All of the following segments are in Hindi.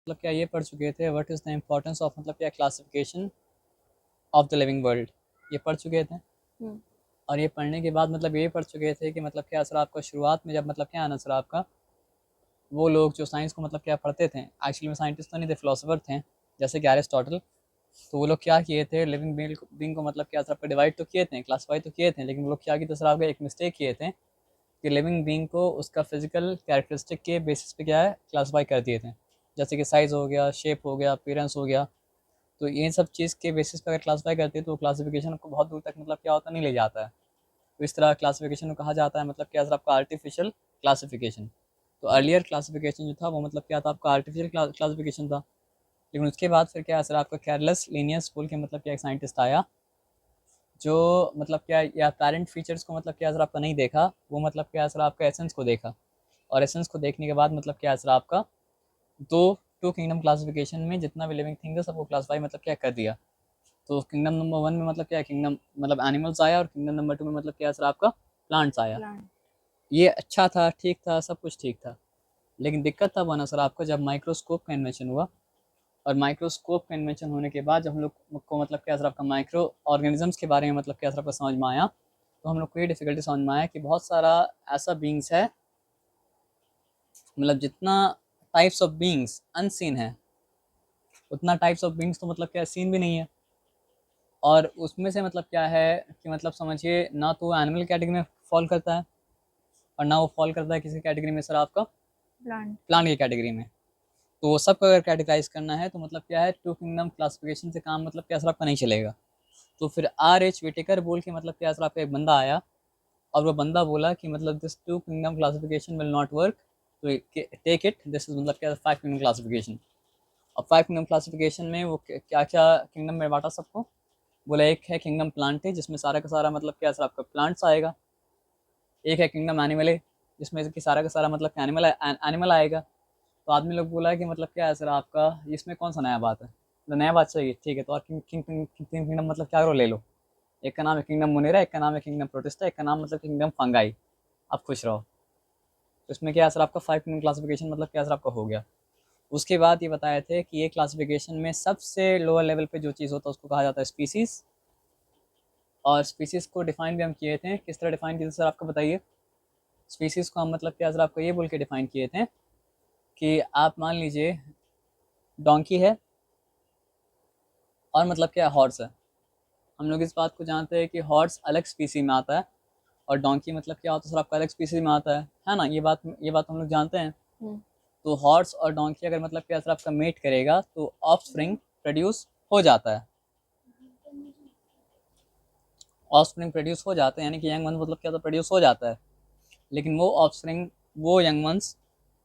मतलब क्या ये पढ़ चुके थे, what is the importance of मतलब क्या classification of the living world, ये पढ़ चुके थे। हम्म। और ये पढ़ने के बाद मतलब ये पढ़ चुके थे कि मतलब क्या असर आपका शुरुआत में जब मतलब क्या आना सर आपका, वो लोग जो साइंस को मतलब क्या पढ़ते थे, एक्चुअली में साइंटिस्ट तो नहीं थे, फिलोसोफर थे, जैसे कि एरिस्टोटल। तो वो लोग क्या किए थे, लिविंग बींग को मतलब क्या सर आपका डिवाइड तो किए थे, क्लासीफाई तो किए थे, लेकिन वो लोग क्या किए थे सर आपका, एक मिस्टेक किए थे कि लिविंग बींग को उसका फिजिकल कैरेक्टरिस्टिक के बेसिस पे क्या है क्लासीफाई कर दिए थे। जैसे कि साइज़ हो गया, शेप हो गया, अपीयरेंस हो गया। तो ये सब चीज़ के बेसिस पे अगर क्लासीफाई करते हैं तो क्लासिफिकेशन को बहुत दूर तक मतलब क्या होता नहीं ले जाता है। तो इस तरह क्लासिफिकेशन को कहा जाता है मतलब क्या सर आपका आर्टिफिशियल क्लासिफिकेशन। तो अर्लियर क्लासिफिकेशन जो था वो मतलब क्या था आपका आर्टिफिशियल क्लासिफिकेशन था। लेकिन उसके बाद फिर क्या सर आपका कैरलेस लीनियस बोल के मतलब क्या एक साइंटिस्ट आया, जो मतलब क्या या पेरेंट फीचर्स को मतलब क्या सर आपका नहीं देखा, वो मतलब क्या सर आपका एसेंस को देखा। और एसेंस को देखने के बाद मतलब क्या सर आपका दो टू किंगडम क्लासिफिकेशन में जितना भी लिविंग थिंग है सबको क्लासीफाई मतलब क्या कर दिया। तो किंगडम नंबर वन में मतलब क्या किंगडम मतलब एनिमल्स आया, और किंगडम नंबर टू में मतलब क्या सर आपका प्लांट्स आया। प्लांट। ये अच्छा था, ठीक था, सब कुछ ठीक था। लेकिन दिक्कत तब बना सर आपका जब माइक्रोस्कोप का इन्वेंशन हुआ। और माइक्रोस्कोप का इन्वेंशन होने के बाद जब हम लोग को मतलब क्या सर आपका माइक्रो ऑर्गेनिजम्स के बारे में मतलब क्या सर आपका समझ में आया, तो हम लोग को ये डिफिकल्टी समझ में आया कि बहुत सारा ऐसा बींग्स है, मतलब जितना टाइप्स ऑफ बींग्स अनसीन है, उतना टाइप्स ऑफ बींग्स तो मतलब क्या सीन भी नहीं है। और उसमें से मतलब क्या है कि मतलब समझिए ना तो एनिमल कैटेगरी में फॉल करता है, और ना वो फॉल करता है किसी कैटेगरी में सर आपका प्लांट। प्लांट की कैटेगरी में। तो वो सबको अगर कैटेगराइज करना है तो मतलब क्या है टू किंगडम क्लासिफिकेशन से काम मतलब क्या सर आपका नहीं चलेगा। तो फिर R.H. विटेकर बोल के मतलब क्या सर आपका एक बंदा आया, और वो बंदा बोला कि मतलब this two kingdom classification will not work, तो टेक इट दिस इज मतलब क्या फाइव किंगडम क्लासिफिकेशन। अब फाइव किंगडम क्लासिफिकेशन में वो क्या क्या किंगडम में बांटा सबको, बोला एक है किंगडम प्लांटे जिसमें सारा का सारा मतलब क्या सर आपका प्लांट्स आएगा। एक है किंगडम एनिमले जिसमें कि सारा का सारा मतलब एनिमल एनिमल आएगा। तो आदमी लोग बोला कि मतलब क्या है सर आपका इसमें कौन सा नया बात है, तो नया बात चाहिए ठीक है, तो और किंगडम मतलब क्या करो ले लो। एक का नाम है किंगडम मुनेरा, एक का नाम है किंगडम प्रोटिस्टा, एक का नाम मतलब किंगडम फंगाई। आप खुश रहो। तो इसमें क्या सर आपका फाइव किंगडम क्लासिफिकेशन मतलब क्या सर आपका हो गया। उसके बाद ये बताए थे कि ये क्लासिफिकेशन में सबसे लोअर लेवल पे जो चीज़ होता है उसको कहा जाता है स्पीसीज। और स्पीसीज को डिफाइन भी हम किए थे, किस तरह डिफाइन किए थे सर आपको बताइए। स्पीसीज को हम मतलब क्या सर आपको ये बोल के डिफाइन किए थे कि आप मान लीजिए डोंकी है, और मतलब क्या हॉर्स है। हम लोग इस बात को जानते हैं कि हॉर्स अलग स्पीसी में आता है, और डोंकी मतलब क्या होता है सर आपका अलग स्पीसी में आता है ना, ये बात हम लोग जानते हैं। हम्म। तो हॉर्स और डोंकी अगर मतलब क्या सर आपका मेट करेगा तो ऑफस्प्रिंग प्रोड्यूस हो जाता है। ऑफस्प्रिंग प्रोड्यूस हो जाते हैं यानी कि यंग वंस मतलब क्या तो प्रोड्यूस हो जाता है। लेकिन वो ऑफस्प्रिंग, वो यंग वंस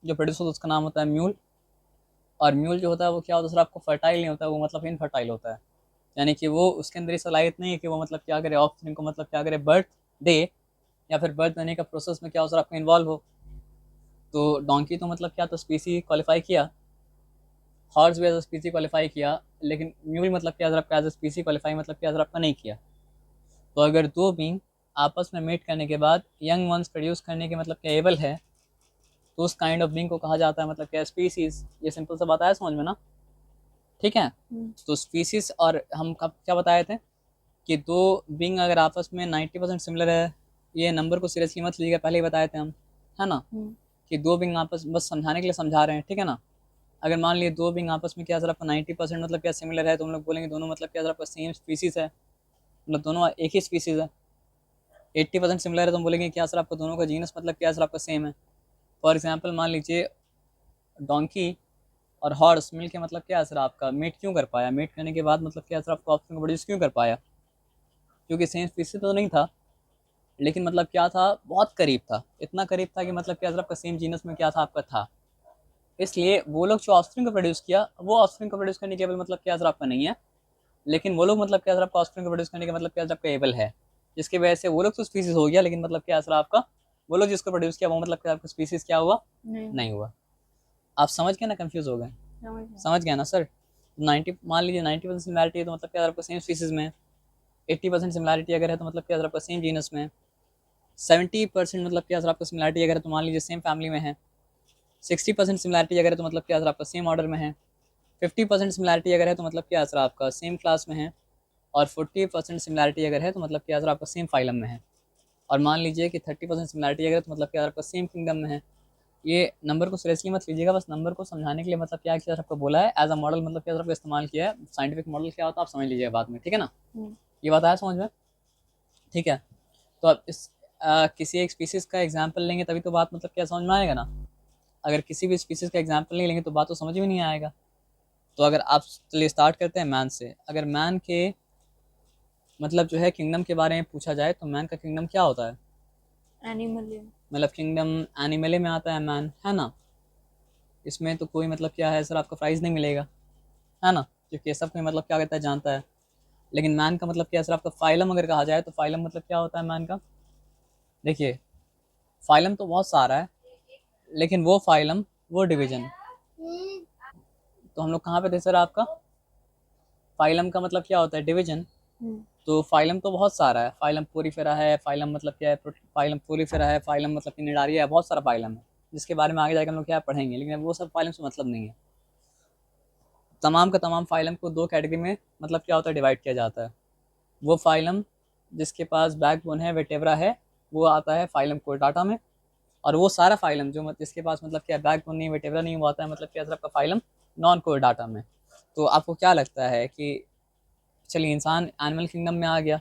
जो प्रोड्यूस होता है उसका नाम होता है म्यूल। और म्यूल जो होता है वो क्या होता है सर आपको फर्टाइल नहीं होता है, वो मतलब इनफर्टाइल होता है। यानी कि वो उसके अंदर ये सलाहियत नहीं है कि वो मतलब क्या करे ऑफस्प्रिंग को मतलब क्या करे बर्थ दे, या फिर बर्थ देने का प्रोसेस में क्या हो सर आपका इन्वॉल्व हो। तो डोंकी तो मतलब क्या तो स्पीसी क्वालिफाई किया, हॉर्स भी एज स्पीसी क्वालिफाई किया, लेकिन म्यूल मतलब क्या सर आपका एज स्पीसी क्वालिफाई मतलब क्या सर आपका नहीं किया। तो अगर दो बींग आपस में मीट करने के बाद यंग वंस प्रोड्यूस करने के मतलब क्या एबल है, तो उस काइंड ऑफ बींग को कहा जाता है मतलब क्या स्पीसीज। ये सिंपल सा बात आया समझ में ना, ठीक है। हम्म। तो स्पीसीज और हम कब क्या बताए थे कि दो बींग अगर आपस में 90% सिमिलर है, ये नंबर को सीरियसली मत लीजिएगा, पहले ही बताए थे हम, है ना। हम्म। कि दो बींग आपस बस समझाने के लिए समझा रहे हैं, ठीक है ना। अगर मान लिए दो बींग आपस में क्या सर आपका 90% मतलब क्या सिमिलर है, तो हम लोग बोलेंगे दोनों मतलब क्या सर आपका सेम स्पीसीज है, मतलब दोनों एक ही स्पीसीज है। 80% सिमिलर है तो हम बोलेंगे क्या सर आपका दोनों का जीनस मतलब क्या सर आपका सेम है। फॉर एग्जाम्पल मान लीजिए डोंकी और हॉर्स मिल के मतलब क्या सर आपका मीट क्यों कर पाया, मीट करने के बाद मतलब क्या सर आपका ऑप्शन प्रोड्यूस क्यों कर पाया, क्योंकि सेम स्पीसीज तो नहीं था, लेकिन मतलब क्या था बहुत करीब था, इतना करीब था कि मतलब क्या सर आपका सेम जीनस में क्या था आपका था। इसलिए वो लोग जो ऑफस्प्रिंग को प्रोड्यूस किया वो ऑफस्प्रिंग को प्रोड्यूस करने के एबल मतलब क्या सर आपका नहीं है, लेकिन वो लोग मतलब क्या सर आपका ऑफस्प्रिंग को प्रोड्यूस करने का मतलब क्या सर आपका एबल है। जिसकी वजह से वो लोग तो स्पीसीज हो गया, लेकिन मतलब क्या सर आपका वो लोग जिसको प्रोड्यूस किया वो मतलब क्या आपका स्पीसीज क्या हुआ, नहीं। नहीं हुआ। आप समझ गए ना, कंफ्यूज हो गए। समझ गया। समझ गया ना सर। 90 मान लीजिए 90% सिमिलैरिटी है तो मतलब क्या सर आपका सेम स्पीसीज में है। 80% सिमिलैरिटी अगर है तो मतलब क्या सर आपका सेम जीनस में है। 70% मतलब क्या सर आपका सिमिलैरिटी अगर है तो मान लीजिए सेम फैमिली में है। 60% सिमिलैरिटी अगर है तो मतलब क्या सर आपका सेम ऑर्डर में है। 50% सिमिलैरिटी अगर है तो मतलब क्या सर आपका सेम क्लास में है, और 40% सिमिलैरिटी अगर है तो मतलब क्या सर आपका सेम फाइलम में है, और मान लीजिए कि 30% सिमिलैरिटी अगर है तो मतलब क्या आपका सेम किंगडम में है। ये नंबर को सीरियसली मत लीजिएगा, बस नंबर को समझाने के लिए मतलब क्या किया आपको बोला है एज अ मॉडल, मतलब क्या आपको इस्तेमाल किया है। साइंटिफिक मॉडल क्या होता है आप समझ लीजिएगा बाद में, ठीक है ना। ये बात आया समझ में, ठीक है। तो अब इस किसी एक स्पीसीज़ का एग्जाम्पल लेंगे तभी तो बात मतलब क्या समझ में आएगा ना। अगर किसी भी स्पीसीज़ का एग्जाम्पल नहीं लेंगे तो बात तो समझ में नहीं आएगा। तो अगर आप चलिए स्टार्ट करते हैं मैन से। अगर मैन के मतलब जो है किंगडम के बारे में पूछा जाए तो मैन का किंगडम क्या होता है? एनिमल। मतलब किंगडम एनिमले में आता है मैन, है ना। इसमें तो कोई मतलब क्या है सर आपको प्राइज़ नहीं मिलेगा, है ना, क्योंकि ये सब कोई मतलब क्या कहता है जानता है। लेकिन मैन का मतलब क्या है सर आपका फाइलम अगर कहा जाए तो फाइलम मतलब क्या होता है मैन का। देखिए फाइलम तो बहुत सारा है, लेकिन वो फाइलम वो डिवीजन, तो हम लोग कहाँ पे थे सर आपका, फाइलम का मतलब क्या होता है डिवीजन। तो फाइलम तो बहुत सारा है, फाइलम पोरीफेरा है, फाइलम मतलब क्या है फाइलम पोरीफेरा है, फाइलम मतलब कि निडारिया है, बहुत सारा फाइलम है जिसके बारे में आगे जाकर हम लोग क्या पढ़ेंगे, लेकिन वो सब फाइलम से मतलब नहीं है। तमाम का तमाम फाइलम को दो कैटेगरी में मतलब क्या होता है डिवाइड किया जाता है। वो फाइलम जिसके पास बैकबोन है वेटेब्रा है वो आता है फाइलम कोर्डाटा में, और वो सारा फाइलम जो जिसके पास मतलब क्या बैकबोन नहीं वेटेब्रा नहीं वो आता है मतलब क्या आपका फाइलम नॉन कोर्डाटा में। तो आपको क्या लगता है कि चलिए इंसान एनिमल किंगडम में आ गया,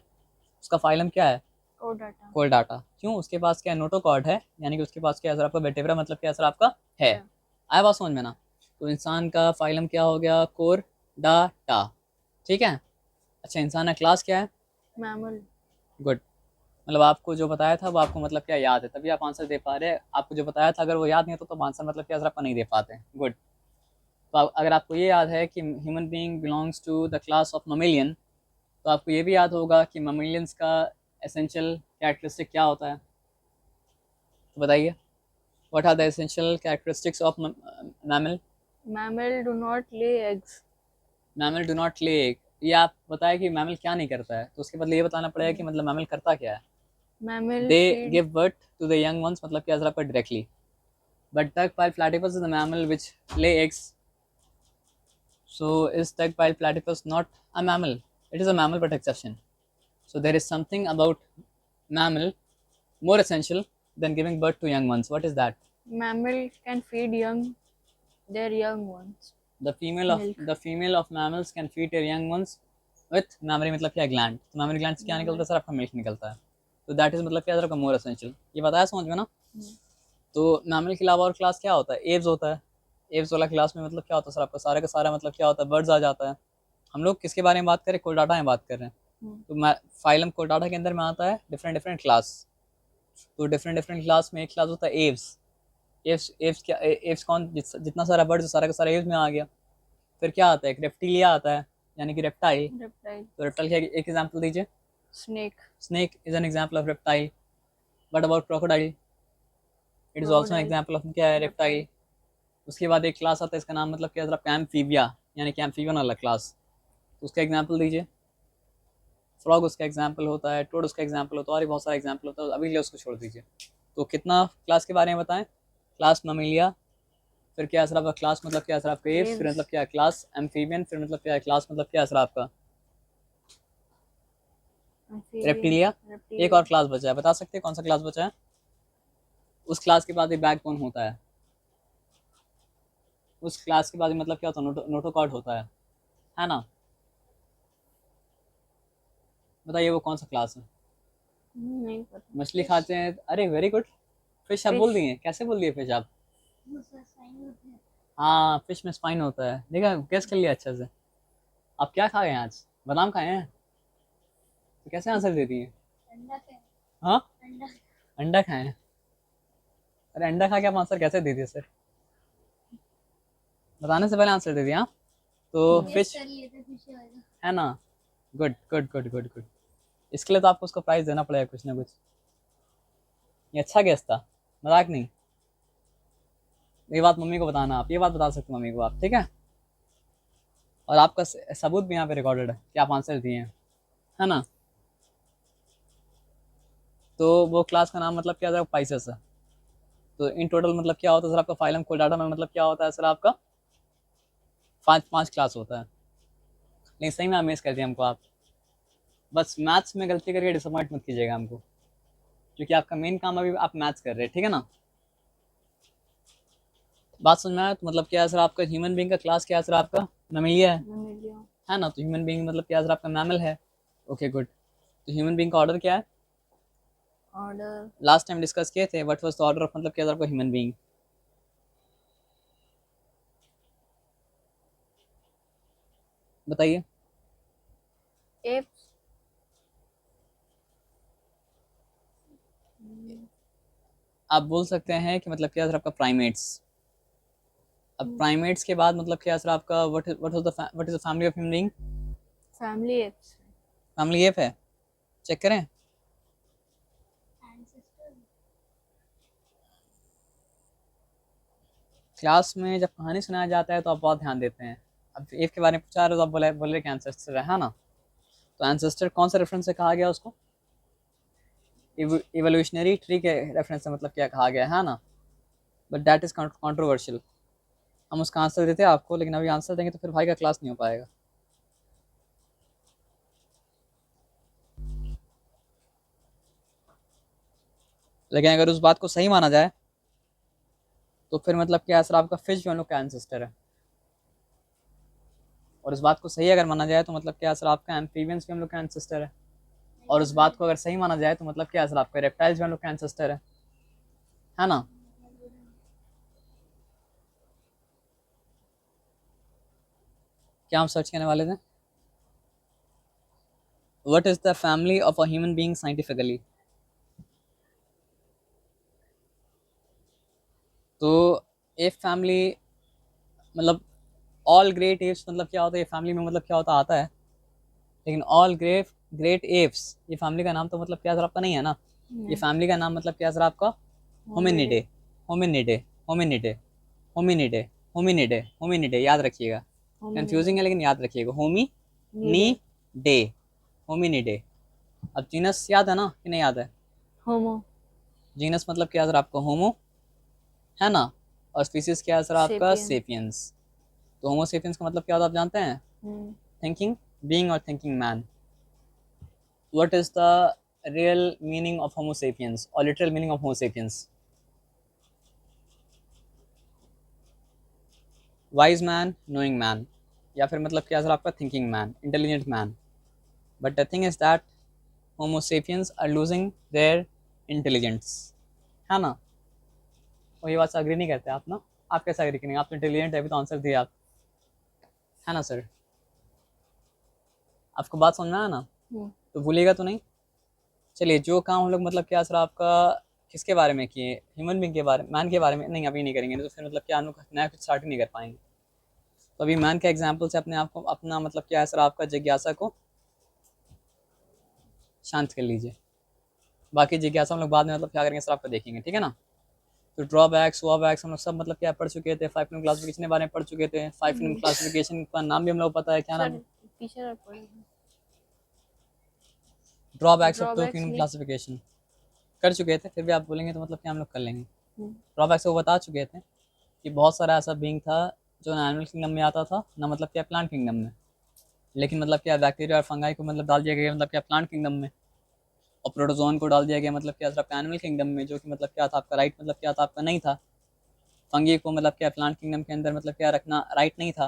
उसका फाइलम क्या है? कोडाटा। कोर्डाटा। क्यों? उसके पास क्या नोटोकॉर्ड है, यानी कि उसके पास क्या असर आपका वेटेब्रा मतलब क्या असर आपका है। आया बात समझ में ना। तो इंसान का फाइलम क्या हो गया? कोर्डाटा, ठीक है। अच्छा इंसान का क्लास क्या है? मैमल। गुड। मतलब आपको जो बताया था वो आपको मतलब क्या याद है, तभी आप आंसर दे पा रहे हैं। आपको जो बताया था अगर वो याद नहीं होता तो आंसर मतलब क्या सर आपका नहीं दे पाते। गुड। तो अगर आपको ये याद है कि human being belongs to the class of mammalian, तो आपको ये भी याद होगा कि ममेलियंस का एसेंशियल कैरेक्टरिस्टिक क्या होता है, तो बताइए। What are the essential characteristics of mammal? Mammal do not lay eggs. Mammal do not lay egg. ये आप बताए कि मैमल क्या नहीं करता है, तो उसके बदले ये बताना पड़ेगा कि मतलब मैमल करता क्या है। Mammal they feed. Give birth to the young ones मतलब क्या सर आपका directly, but duck-billed platypus is a mammal which lay eggs. So is duck-billed platypus not a mammal? It is a mammal but exception. So there is something about mammal more essential than giving birth to young ones. What is that? Mammal can feed their young ones. Milk. The female of mammals can feed their young ones with mammary मतलब क्या gland। तो mammary gland से क्या निकलता है सर आपका मिल्क निकलता है। तो दैट इज मतलब क्या सर आपका मोर एसेंशियल। ये बताया समझ में ना। तो मैमल के अलावा और क्लास क्या होता है? एव्स होता है। एव्स वाला क्लास में मतलब क्या होता है सर आपका सारे का सारा मतलब क्या होता है बर्ड्स आ जाता है। हम लोग किसके बारे में बात करें? कोर्डाटा में बात कर रहे हैं। तो फाइलम कोर्डाटा के अंदर में आता है डिफरेंट डिफरेंट क्लास। तो डिफरेंट डिफरेंट क्लास में एक क्लास होता है एव्स। एव्स एव्स क्या एव्स कौन जितना सारा बर्ड्स सारा का सारा एव्स में आ गया। फिर क्या आता है? एक रेप्टिलिया आता है, यानी कि रेप्टाइल। तो रेप्टाइल क्या एक एग्जाम्पल दीजिए। Snake. Snake is an example of reptile. But about crocodile? It is also an example of क्या है? रेप्टाइल। उसके बाद एक क्लास आता है इसका नाम मतलब क्या है? कैम्फीबिया, यानी कि एम्फीबियन वाला क्लास। तो उसका एग्जाम्पल दीजिए। फ्रॉग उसका एग्जाम्पल होता है, टोड उसका एग्जाम्पल होता है, और भी बहुत सारा एग्जाम्पल होता है, अभी लिए उसको छोड़ दीजिए। तो कितना क्लास के बारे में बताएं? क्लास ममेलिया, फिर क्या असर आपका क्लास मतलब क्या असर आपका एव्स, फिर मतलब क्या है क्लास एम्फीबियन, फिर मतलब क्या है क्लास मतलब क्या असर आपका रेप्टिलिया। एक और क्लास बचा है, बता सकते हैं कौन सा क्लास बचा है? उस क्लास के बाद एक बैकबोन होता है। उस क्लास के बाद मतलब क्या होता है? नोटोकॉर्ड होता है ना। बताइए वो कौन सा क्लास है? नहीं पता। मछली खाते हैं, अरे वेरी गुड। फिश आप बोल दिए, कैसे बोल दिए फिश आप? हाँ फिश में स्पाइन होता है, देखा गेस कर लिया अच्छे से। आप क्या खाए हैं आज? बादाम खाए हैं? तो कैसे आंसर दे दिए? हाँ अंडा खाए हैं। अरे अंडा खा के आप आंसर कैसे दे दिए सर? बताने से पहले आंसर दे दिया हाँ? तो फिश है ना। Good good good good good. इसके लिए तो आपको उसको प्राइस देना पड़ेगा कुछ ना कुछ। ये अच्छा गेस था, मजाक नहीं। ये बात मम्मी को बताना, आप ये बात बता सकते मम्मी को आप, ठीक है। और आपका सबूत भी यहाँ पे रिकॉर्डेड है कि आप आंसर दिए हैं, है ना। तो वो क्लास का नाम मतलब क्या था? पाइसेस है। तो इन टोटल मतलब क्या होता है सर आपका फाइलम कोडाटा में मतलब क्या होता है सर आपका पाँच क्लास होता है, लेकिन सही में आप मिस कर दिए हमको आप। बस मैथ्स में गलती करके डिसअपॉइंट मत कीजिएगा हमको, क्योंकि आपका मेन काम अभी आप मैथ्स कर रहे हैं, ठीक है ना। बात समझ में आया? तो मतलब क्या है सर आपका ह्यूमन बीइंग का क्लास क्या है सर आपका? Mammalia Mammalian. है ना। तो ह्यूमन बीइंग मतलब क्या है सर आपका? मैमल है। Okay good. तो ह्यूमन बीइंग का ऑर्डर क्या है? Order. लास्ट टाइम डिस्कस किए थे, what was the order of मतलब क्या है सर आपका ह्यूमन बीइंग? बताइए। Apes. आप बोल सकते हैं कि मतलब क्या है सर आपका? प्राइमेट्स। अब प्राइमेट्स के बाद मतलब क्या है सर आपका? What is the family of human being? Family apes. Family app है, चेक करें। क्लास में जब कहानी सुनाया जाता है तो आप बहुत ध्यान देते हैं। अब एप के बारे में पूछा रहे हो तो आप बोले कि एंसेस्टर है ना। तो एंसेस्टर कौन सा रेफरेंस से कहा गया उसको? इवोल्यूशनरी ट्री के रेफरेंस से मतलब क्या कहा गया है ना। But that is controversial. हम उसका आंसर देते हैं आपको, लेकिन अभी आंसर देंगे तो फिर भाई का क्लास नहीं हो पाएगा। लेकिन अगर उस बात को सही माना जाए तो फिर मतलब क्या है सर आपका? फिश जो हम लोग का एंसेस्टर है। और इस बात को सही अगर माना जाए तो मतलब क्या है सर आपका? एम्फीबियंस भी हम लोग का एंसेस्टर है। और इस बात को अगर सही माना जाए तो मतलब क्या है सर आपका? रेप्टाइल्स भी हम लोग का एंसेस्टर है ना। क्या हम सर्च करने वाले थे? What is the family of a human being scientifically? तो एफ फैमिली मतलब ऑल ग्रेट एप्स मतलब क्या होता है? ये फैमिली में मतलब क्या होता आता है, लेकिन ऑल ग्रेट एप्स ये फैमिली का नाम तो मतलब क्या सर आपका? नहीं है ना। ये फैमिली का नाम मतलब क्या सर आपका? Hominidae. Hominidae. Hominidae. Hominidae. Hominidae. Hominidae याद रखिएगा। कंफ्यूजिंग है लेकिन याद रखिएगा। होमी नी डे। होमिनिडे। अब जीनस याद है ना कि नहीं याद है? Homo. जीनस मतलब क्या सर आपका? होमो है ना। और स्पीसीज क्या है सर आपका? Sapien. सेपियंस। तो होमो सेपियंस का मतलब क्या होता है आप जानते हैं? थिंकिंग बीइंग और thinking man. What is the real meaning of homo sapiens और literal meaning of homo sapiens? Wise man, knowing man, या फिर मतलब क्या सर आपका? Thinking man, intelligent man. But the thing is that homo sapiens are losing their intelligence, है ना। और ये बात से अग्री नहीं करते आप ना। आप कैसे अग्री करेंगे? आप तो इंटेलिजेंट है, अभी तो आंसर दिया आप, है ना सर। आपको बात समझ में आया ना? तो भूलिएगा तो नहीं। चलिए, जो काम हम लोग मतलब क्या सर आपका किसके बारे में किए? ह्यूमन बींग के बारे, मैन के बारे में नहीं, अभी नहीं करेंगे, तो फिर मतलब क्या हम लोग नया कुछ स्टार्ट ही नहीं कर पाएंगे। तो अभी मैन के एग्जाम्पल से अपने आप को, अपना मतलब क्या है सर आपका, जिज्ञासा को शांत कर लीजिए। बाकी जिज्ञासा हम लोग बाद में मतलब क्या करेंगे सर आपका देखेंगे, ठीक है ना। तो ड्रॉबैक्स वॉबैक्स हम लोग सब मतलब क्या पढ़ चुके थे। 5 क्लासिफिकेशन के बारे में पढ़ चुके थे। 5 क्लासिफिकेशन का नाम भी हम लोग पता है, क्या नाम है? Teacher drawbacks of two drawbacks नहीं क्लासिफिकेशन कर चुके थे, फिर भी आप बोलेंगे तो मतलब क्या हम लोग कर लेंगे। ड्रॉबैक्स वो बता चुके थे कि बहुत सारा ऐसा बींग था जो ना एनिमल किंगडम में आता था, ना मतलब क्या प्लांट किंगडम में। लेकिन मतलब क्या बैक्टीरिया और फंगाई को मतलब डाल दिया गया मतलब क्या प्लांट किंगडम में, और प्रोटोजोन को डाल दिया गया मतलब क्या सिर्फ एनिमल किंगडम में, जो कि मतलब क्या था आपका राइट, मतलब क्या था आपका नहीं था। फंगी को मतलब क्या प्लांट किंगडम के अंदर मतलब क्या रखना राइट नहीं था,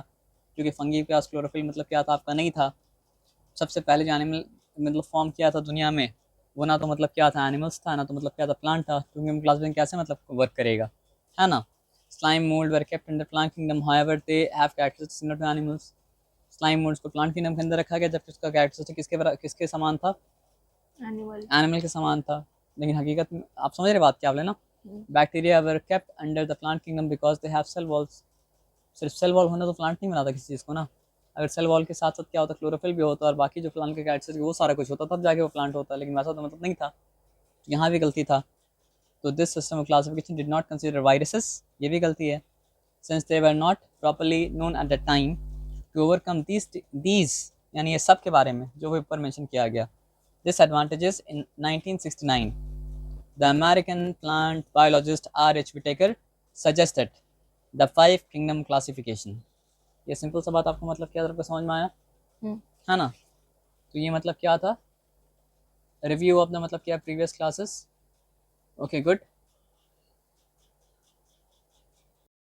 क्योंकि फंगी के पास क्लोरोफिल मतलब क्या था आपका नहीं था। सबसे पहले जो एनिमल मतलब फॉर्म किया था दुनिया में, वो ना तो मतलब क्या था एनिमल्स था, ना तो मतलब क्या था प्लांट था, क्योंकि हम क्लास कैसे मतलब वर्क करेगा, है ना। Slime mould were kept in the plant kingdom, however they have characteristics similar to animals. Slime moulds को प्लांट किंगडम के अंदर रखा गया, जबकि उसका कैरेक्टरिस्टिक किसके समान था? एनिमल के समान था। लेकिन हकीकत में आप समझ रहे बात क्या बोले ना। Bacteria were kept under the plant kingdom because they have cell walls. सिर्फ सेल वॉल होना तो प्लांट नहीं बनाता किसी चीज़ को ना। अगर सेल वॉल के साथ साथ क्या होता, क्लोरोफिल भी होता और बाकी जो प्लांट के कैरेक्टरिस्टिक वो सारा कुछ होता, तब जाके वो प्लांट होता, लेकिन वैसा तो मतलब नहीं था। यहाँ भी गलती था। तो this system of classification did not consider viruses, ये भी गलती है, since they were not properly known at the time to overcome these, यानी ये सब के बारे में जो ऊपर मेंशन किया गया। Disadvantages in 1969, the American plant biologist R. H. Whitaker suggested the 5 kingdom classification. ये सिंपल सा बात आपको मतलब क्या आपको समझ में आया हम्म, है ना। तो ये मतलब क्या था, रिव्यू ऑफ द मतलब क्या प्रीवियस क्लासेस। Okay good.